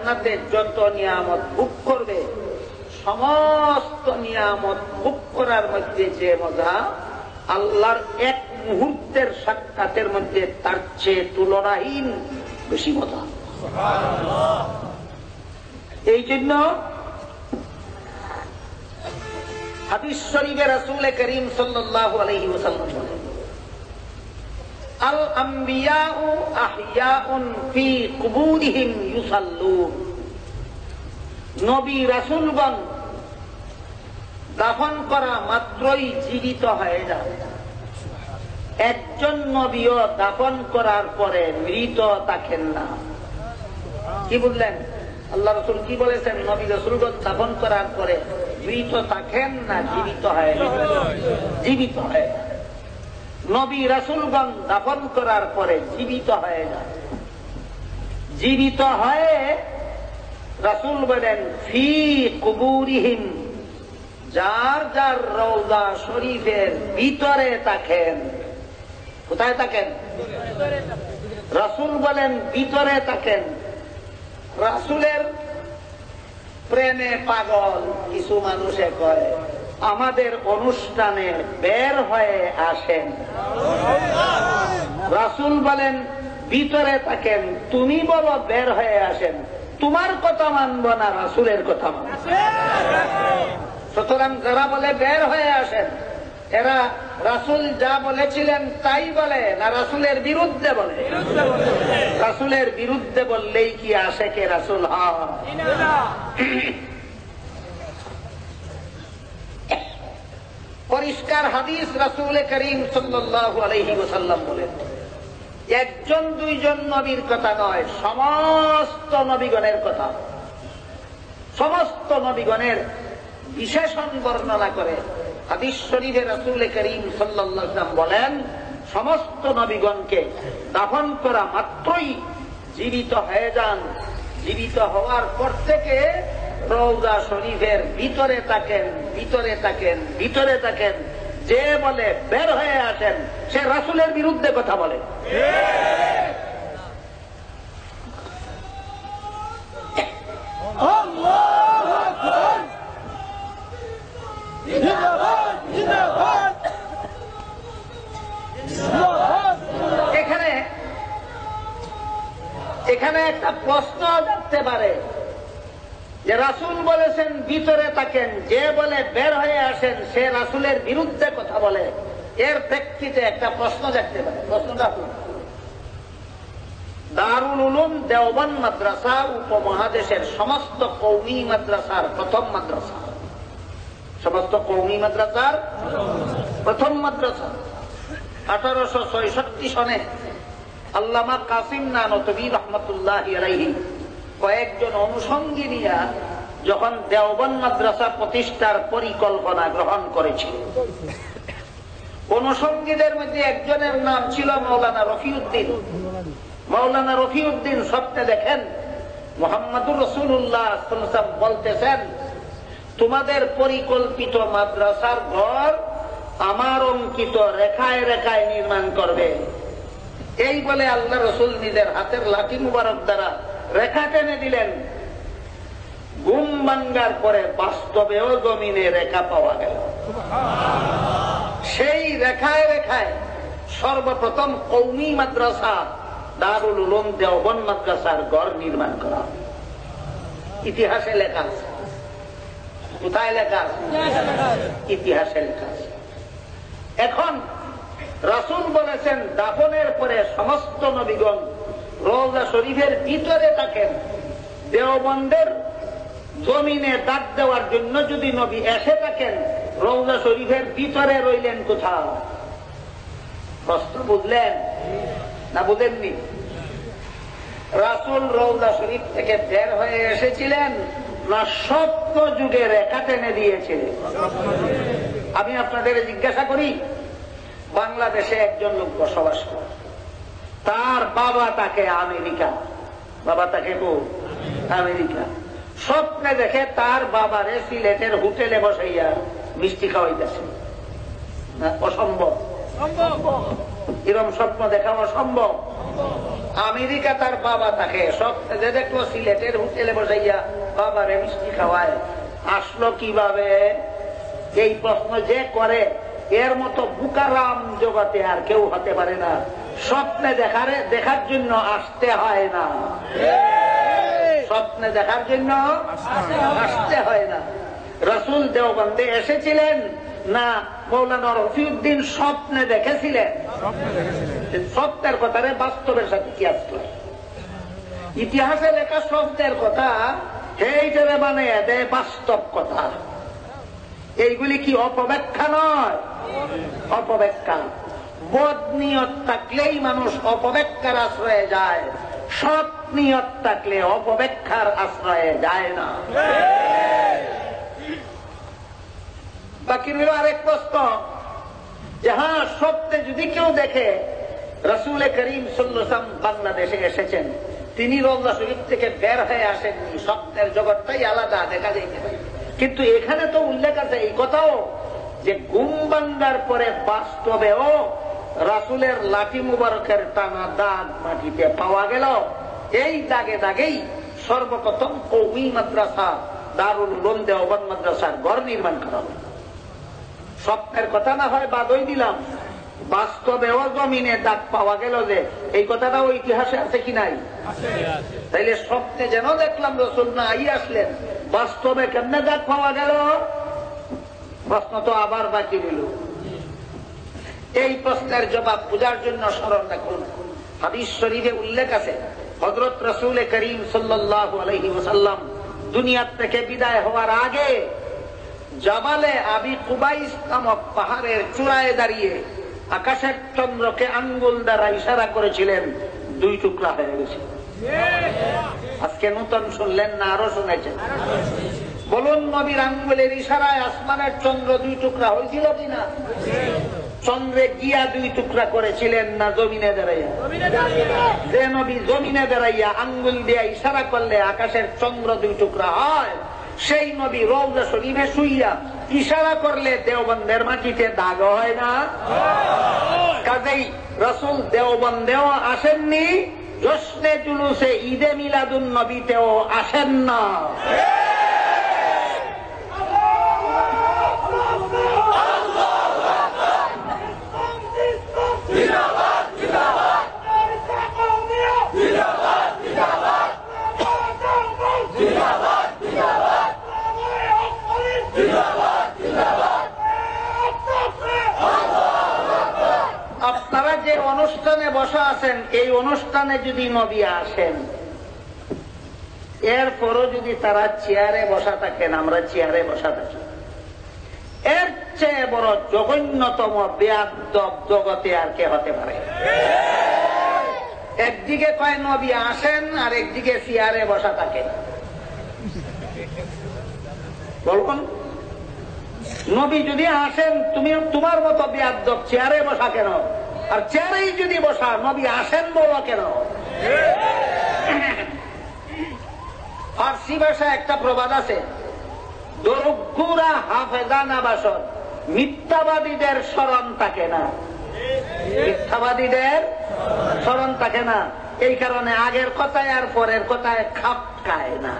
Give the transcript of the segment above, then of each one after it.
জান্নাতে যত নিয়ামত ভোগ করবে, সমস্ত নিয়ামত ভোগ করার মধ্যে যে মজা, আল্লাহর এক মুহূর্তের সাক্ষাতের মধ্যে তার চেয়ে তুলনাহীন বেশি মজা। এই জন্য হাদিস শরীফে রাসূল করিম সাল্লাল্লাহু আলাইহি ওয়াসাল্লাম বলেন, আল আম্বিয়াউ আহইয়াউন ফি কুবুরিহিম ইউসাল্লুন। নবী রাসূলগণ দাফন করা মাত্রই জীবিত হয়ে যায়। একজন নবীও দাফন করার পরে মৃত থাকেন না। কি বললেন? আল্লাহ রাসূল কি বলেছেন? নবী রাসূলগণ দাফন করার পরে মৃত থাকেন না, জীবিত হয়। জীবিত হয়। নবী রাসূলগণ দাফন করার পরে জীবিত হয়ে যায়। জীবিত হয়ে রাসূল বলেন, ফি কুবুরিহিম, যার যার রওজা শরীফের ভিতরে থাকেন। কোথায় থাকেন? রাসূল বলেন ভিতরে থাকেন। রাসূলের প্রেমে পাগল কিছু মানুষে কয়, আমাদের অনুষ্ঠানে বের হয়ে আসেন। রাসূল বলেন ভিতরে থাকেন, তুমি বলো বের হয়ে আসেন। তোমার কথা মানব না, রাসূলের কথা মানব। সুতরাং যারা বলে বের হয়ে আসেন, এরা রাসূল যা বলেছিলেন তাই বলে না রাসূলের বিরুদ্ধে বলে? রাসূলের বিরুদ্ধে বললেই কি আশেকে রাসূল হয়? পরিষ্কার হাদিস, রাসূল করিম সাল্লাল্লাহু আলাইহি ওয়াসাল্লাম বলেন, একজন দুইজন নবীর কথা নয়, সমস্ত নবীগণের কথা। সমস্ত নবীগণের বিশেষণ বর্ণনা করে হাদিস শরীফে রাসূল করিম সাল্লাল্লাহু আলাইহি ওয়াসাল্লাম বলেন, সমস্ত নবীগণকে দাফন করা মাত্রই জীবিত হয়ে যান। জীবিত হওয়ার পর থেকে রওজা শরীফের ভিতরে থাকেন, ভিতরে থাকেন, ভিতরে থাকেন। যে বলে বের হয়ে আসেন, সে রাসূলের বিরুদ্ধে কথা বলে। এখানে একটা প্রশ্ন জাগতে পারে যে রাসূল বলেছেন ভিতরে থাকেন, যে বলে বের হয়ে আসেন সে রাসূলের বিরুদ্ধে কথা বলে। এর প্রেক্ষিতে একটা প্রশ্ন জাগতে পারে। প্রশ্নটা দারুল উলুম দেওবন্দ মাদ্রাসা উপমহাদেশের সমস্ত কওমি মাদ্রাসার প্রথম মাদ্রাসা। সমস্ত কওমি মাদ্রাসার প্রথম মাদ্রাসা। 1866 সনে আল্লামা কাসিম নানতবী রাহমাতুল্লাহি আলাইহি কয়েকজন অনুষঙ্গী নিয়ে যখন দেওবন্দ মাদ্রাসা প্রতিষ্ঠার পরিকল্পনা গ্রহণ করেছিল, অনুষঙ্গীদের মধ্যে একজনের নাম ছিল মাওলানা রফিউদ্দিন। মাওলানা রফিউদ্দিন স্বপ্নে দেখেন মুহাম্মদুর রাসূলুল্লাহ সাল্লাল্লাহু আলাইহি ওয়াসাল্লাম বলতেছেন, তোমাদের পরিকল্পিত মাদ্রাসার ঘর আমার অঙ্কিত রেখায় রেখায় নির্মাণ করবে। এই বলে আল্লাহ রাসূল নিজের হাতের লাঠি মুবারক দ্বারা রেখা টেনে দিলেন। ঘুম ভাঙ্গার পরে বাস্তবেও জমিনে রেখা পাওয়া গেল। সেই রেখায় রেখায় সর্বপ্রথম কওমি মাদ্রাসা দারুল উলুম দেওবন্দ মাদ্রাসার ঘর নির্মাণ করা। ইতিহাসে লেখা আছে। কোথায় লেখা আছে? ইতিহাসে লেখা আছে। এখন রাসূল বলেছেন দাফনের পরে সমস্ত নবীগণ রওজা শরীফের ভিতরে থাকেন। দেওবন্দের জমিনে দাগ দেওয়ার জন্য যদি নবী এসে থাকেন, রওজা শরীফের ভিতরে রইলেন কোথাও? প্রশ্ন বুঝলেন না বুঝেননি? রাসূল রওজা শরীফ থেকে বের হয়ে এসেছিলেন না স্বপ্ন যুগে রেখা টেনে দিয়েছিলেন? আমি আপনাদের জিজ্ঞাসা করি, বাংলাদেশে একজন লোক বসবাস করে, তার বাবা তাকে আমেরিকা, বাবা তাকে আমেরিকা। স্বপ্নে দেখে তার বাবারে সিলেটের হোটেলে বসাইয়া মিষ্টি খাওয়াইতেছে। অসম্ভব। এরকম স্বপ্ন দেখা অসম্ভব। আমেরিকা তার বাবা তাকে সব দেখলো সিলেটের হোটেলে বসাইয়া বাবারে মিষ্টি খাওয়ায়। আসলো কিভাবে? এই প্রশ্ন যে করে এর মতো বুকারাম জগতে আর কেউ হতে পারে না। স্বপ্নে দেখার জন্য আসতে হয় না, স্বপ্নে দেখার জন্য আসতে হয় না। রাসূল দেওবন্দে এসেছিলেন না মৌলানা রফিউদ্দিন স্বপ্নে দেখেছিলেন? স্বপ্নের কথারে বাস্তবের সাথে কি আসলে? ইতিহাসে লেখা স্বপ্নের কথা এইটারে বানিয়ে দেয় বাস্তব কথা। এইগুলি কি অপব্যাখ্যা নয়? অপব্যাখ্যা। বদ নিয়ত থাকলেই মানুষ অপব্যাখ্যার আশ্রয়ে যায়, সৎ নিয়ত থাকলে অপব্যাখ্যার আশ্রয়ে যায় না। বাকি রইল আরেক প্রশ্ন, যাহা স্বপ্নে যদি কেউ দেখে রাসূল করিম সাল্লাল্লাহু আলাইহি ওয়াসাল্লাম বাংলাদেশে এসেছেন, তিনি রওজা শরীফ থেকে বের হয়ে আসেননি, স্বপ্নের জগৎটাই আলাদা দেখা যাইতে পারে। কিন্তু এখানে তো উল্লেখ আছে এই কথাও যে ঘুম ভাঙ্গার পরে বাস্তবেও রাসূলের লাঠি মুবারকের টানা দাগ মাটিতে পাওয়া গেল। এই দাগে দাগেই সর্বপ্রথম কওমি মাদ্রাসা দারুল উলুম দেওবন্দ মাদ্রাসার ঘর নির্মাণ করা হল। স্বপ্নের কথা না হয় বাদই দিলাম, বাস্তবেও জমিনে দাগ পাওয়া গেল, যে এই কথাটাও ইতিহাসে আছে কি নাই? তাইলে স্বপ্নে যেন দেখলাম রাসূল না আই আসলেন, বাস্তবে কেমনে দাগ পাওয়া গেল? প্রশ্ন তো আবার বাকি রইল। এই প্রশ্নের জবাব বোঝার জন্য স্মরণ রাখুন, হাদিস শরীফে উল্লেখ আছে হযরত রাসূল করিম সাল্লাল্লাহু আলাইহি ওয়াসাল্লাম দুনিয়া থেকে বিদায় হওয়ার আগে জাবালে আবি কুবাইস নামক পাহাড়ের চূড়ায় দাঁড়িয়ে আকাশের চন্দ্রকে আঙ্গুল দ্বারা ইশারা করেছিলেন, 2 টুকরা হয়ে গেছে। আজকে নতুন শুনলেন না আরো শুনেছেন? বলুন, নবীর আঙ্গুলের ইশারায় আসমানের চন্দ্র 2 টুকরা হয়েছিল কিনা? চন্দ্রে গিয়া 2 টুকরা করেছিলেন না জমিনে দাঁড়াইয়া? যে নবী জমিনে দাঁড়াইয়া আঙ্গুল দিয়া ইশারা করলে আকাশের চন্দ্র 2 টুকরা হয়, সেই নবী রওজা শরীফে শুইয়া ইশারা করলে দেওবন্দের মাটিতে দাগ হয় না? কাজেই রাসূল দেওবন্দেও আসেননি, জশ্নে জুলুসে ঈদে মিলাদুন নবীতেও আসেন না। আপনারা যে অনুষ্ঠানে বসা আছেন, এই অনুষ্ঠানে যদি নবী আসেন, এরপরও যদি তারা চেয়ারে বসা থাকেন, আমরা চেয়ারে বসা থাকি, এর চেয়ে বড় জঘন্যতম বেয়াদব জগতে আর কে হতে পারে? একদিকে কয় নবী আসেন, আর একদিকে চেয়ারে বসা থাকেন। বলুন, নবী যদি আসেন, তুমি তোমার মতো বেয়াদব চেয়ারে বসা কেন? আর চেয়ারেই যদি বসা, নবী আসেন বলো কেন? ফার্সি ভাষায় একটা প্রবাদ আছে, দরুগুরা হাফেজানা বাসন, মিথ্যাবাদীদের স্মরণ থাকে না। মিথ্যাবাদীদের স্মরণ থাকে না, এই কারণে আগের কথায় আর পরের কথায় খাপ খায় না।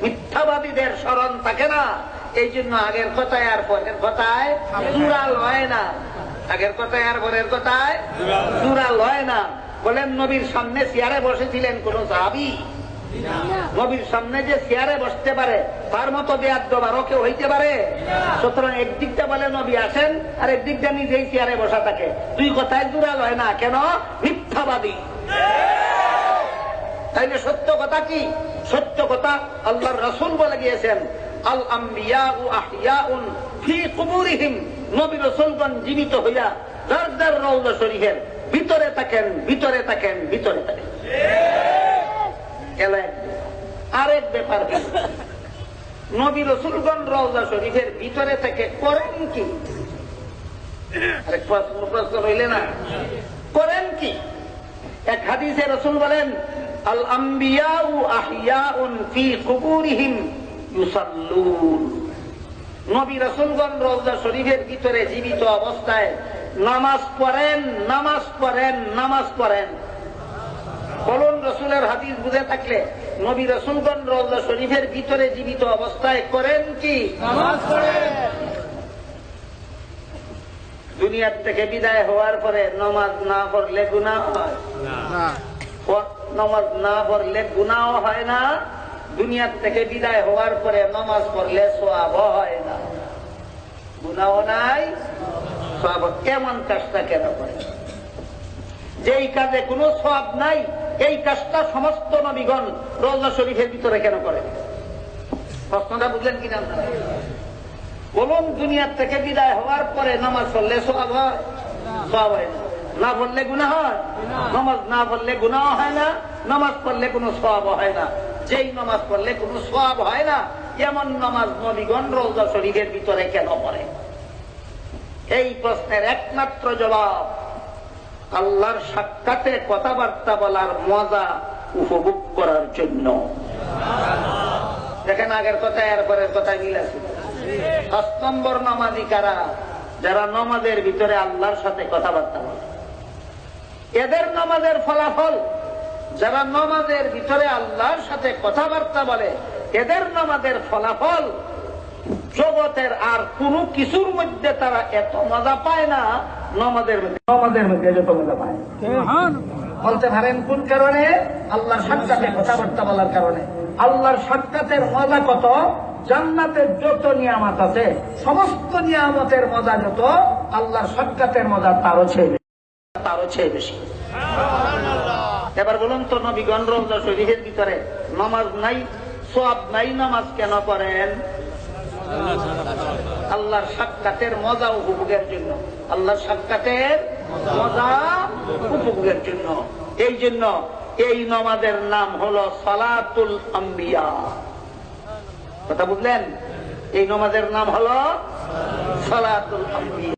মিথ্যাবাদীদের স্মরণ থাকে না, এই জন্য আগের কথায় আর পরের কথায় জুড়াল হয় না। আগের কথায় আর পরের কথায় জুড়াল হয় না। বলেন, নবীর সামনে চেয়ারে বসেছিলেন কোন সাহাবী? নবীর সামনে যে চেয়ারে বসতে পারে তার মতো বেয়াদব আরো কেউ হইতে পারে? সুতরাং একদিকটা বলে নবী আসেন, আর একদিকটা নিজেই চেয়ারে বসা থাকে, 2 কথায় জুড়াল হয় না। কেন? মিথ্যাবাদী। তাইলে সত্য কথা কি? সত্য কথা আল্লাহর রাসূল বলে গিয়েছেন, আল আম্বিয়াউ আহইয়াউন ফি কুবুরিহিম, নবী রাসূলগণ জীবিত হইয়া যার যার রওজা শরীফের ভিতরে থাকেন, ভিতরে থাকেন, ভিতরে থাকেন। আরেক ব্যাপার, নবী রাসূলগণ রওজা শরীফের ভিতরে থেকে করেন কি? আরেক প্রশ্ন রইলে না, করেন কি? এক হাদিসে রাসূল বলেন, আল আম্বিয়াউ আহইয়াউন ফি কুবুরিহিম ইউসাল্লুন, নবী রাসূলগণ রওজা শরীফের ভিতরে জীবিত অবস্থায় নামাজ পড়েন, নামাজ পড়েন, নামাজ পড়েন। বলুন রসুলের হাদিস বুঝে থাকলে নবী রসুলগণ রওজা শরীফের ভিতরে জীবিত অবস্থায় করেন কি? নামাজ পড়েন। দুনিয়ার থেকে বিদায় হওয়ার পরে নামাজ না পড়লে গুনাহ হয় না, নামাজ না পড়লে গুনাহ হয় না। দুনিয়ার থেকে বিদায় হওয়ার পরে নামাজ পড়লে সওয়াব হয় না, গুনাহ নাই, সওয়াব। কেমন কাজটা কেন করে? যেই কাজে কোনো সওয়াব নাই এই কাজটা সমস্ত নবীগণ রওজা শরীফের ভিতরে কেন করে? প্রশ্নটা বুঝলেন কিনা? বলুন, দুনিয়ার থেকে বিদায় হওয়ার পরে নামাজ পড়লে সওয়াব হয়? সওয়াব হয় না। না পড়লে গুনাহ হয়? নামাজ না পড়লে গুনাহ হয় না, নামাজ পড়লে কোনো সওয়াব হয় না। যেই নামাজ পড়লে কোনো সওয়াব হয় না এমন নামাজ নবীগণ রওজা শরীফের ভিতরে কেন পড়ে? এই প্রশ্নের একমাত্র জবাব আল্লাহর সাক্ষাতে কথাবার্তা বলার মজা উপভোগ করার জন্য। দেখেন, আগের কথা এরপরের কথা মিল আছে। 5 নম্বর নামাজি কারা? যারা নামাজের ভিতরে আল্লাহর সাথে কথাবার্তা বলে। এদের নামাজের ফলাফল, যারা নামাজের ভিতরে আল্লাহর সাথে কথাবার্তা বলে, এদের নামাজের ফলাফল জগতের আর কোন কিছুর মধ্যে তারা এত মজা পায় না নামাজের মধ্যে যত মজা পায়। বলতে পারেন কোন কারণে? আল্লাহর সাক্ষাতে কথাবার্তা বলার কারণে। আল্লাহর সাক্ষাতের মজা কত? জান্নাতের যত নিয়ামত আছে সমস্ত নিয়ামতের মজা যত, আল্লাহর সাক্ষাতের মজা তারও চেয়ে বেশি। এবার বলুন তো, নবীগণ রওজা শরীফের ভিতরে নামাজ নাই, সওয়াব নাই, নামাজ কেন করেন? আল্লাহর সাক্ষাতের মজা উপভোগের জন্য। আল্লাহর সাক্ষাতের মজা উপভোগের জন্য। এই জন্য এই নামাজের নাম হলো সালাতুল আম্বিয়া। কথা বুঝলেন? এই নামাজের নাম হলো সালাতুল আম্বিয়া।